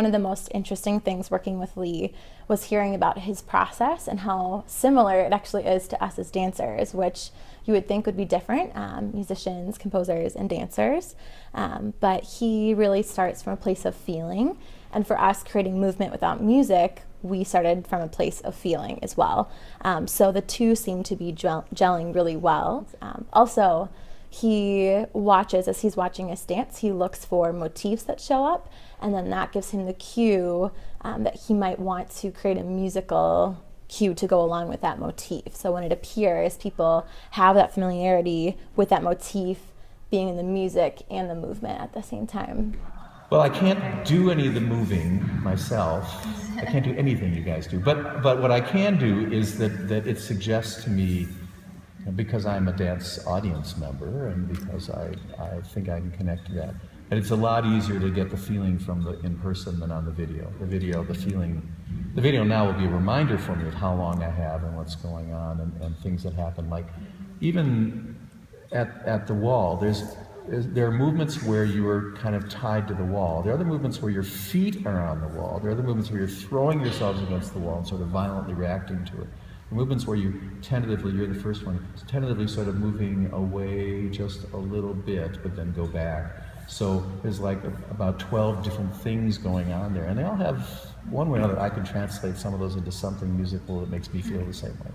one of the most interesting things working with Lee was hearing about his process and how similar it actually is to us as dancers, which you would think would be different, musicians, composers, and dancers. But he really starts from a place of feeling. And for us, creating movement without music, we started from a place of feeling as well. So the two seem to be gelling really well. Also, he watches, as he's watching us dance, he looks for motifs that show up, and then that gives him the cue that he might want to create a musical cue to go along with that motif. So when it appears, people have that familiarity with that motif being in the music and the movement at the same time. Well, I can't do any of the moving myself. I can't do anything you guys do. But what I can do is that it suggests to me, because I'm a dance audience member and because I think I can connect to that, and it's a lot easier to get the feeling from the in person than on the video. The video now will be a reminder for me of how long I have and what's going on and things that happen. Like even at the wall, there are movements where you are kind of tied to the wall. There are other movements where your feet are on the wall. There are other movements where you're throwing yourselves against the wall and sort of violently reacting to it. The movements where you tentatively, you're the first one, tentatively sort of moving away just a little bit, but then go back. So there's like about 12 different things going on there, and they all have, one way or another, I can translate some of those into something musical that makes me feel the same way.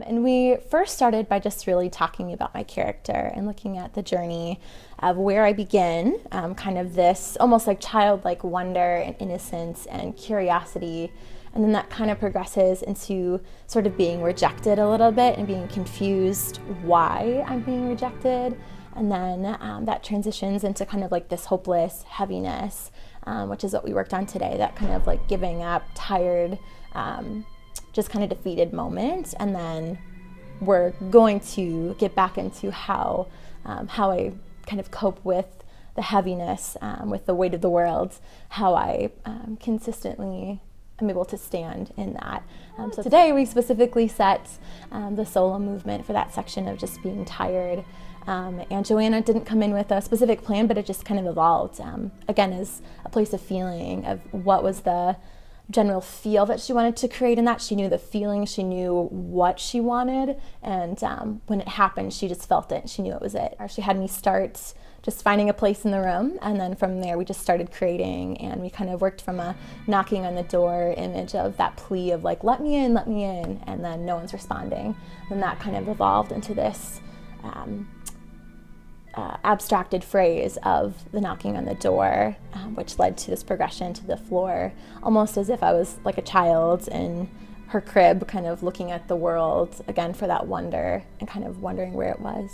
And we first started by just really talking about my character and looking at the journey of where I begin, kind of this almost like childlike wonder and innocence and curiosity, and then that kind of progresses into sort of being rejected a little bit and being confused why I'm being rejected, and then that transitions into kind of like this hopeless heaviness, which is what we worked on today, that kind of like giving up, tired, just kind of defeated moment. And then we're going to get back into how I kind of cope with the heaviness, with the weight of the world, how I consistently am able to stand in that. So today we specifically set the solo movement for that section of just being tired. And Joanna didn't come in with a specific plan, but it just kind of evolved, again, as a place of feeling, of what was the general feel that she wanted to create in that. She knew the feeling, she knew what she wanted, and when it happened, she just felt it. She knew it was it. She had me start just finding a place in the room, and then from there we just started creating, and we kind of worked from a knocking on the door image of that plea of like, let me in, and then no one's responding. And that kind of evolved into this abstracted phrase of the knocking on the door, which led to this progression to the floor, almost as if I was like a child in her crib, kind of looking at the world again for that wonder and kind of wondering where it was.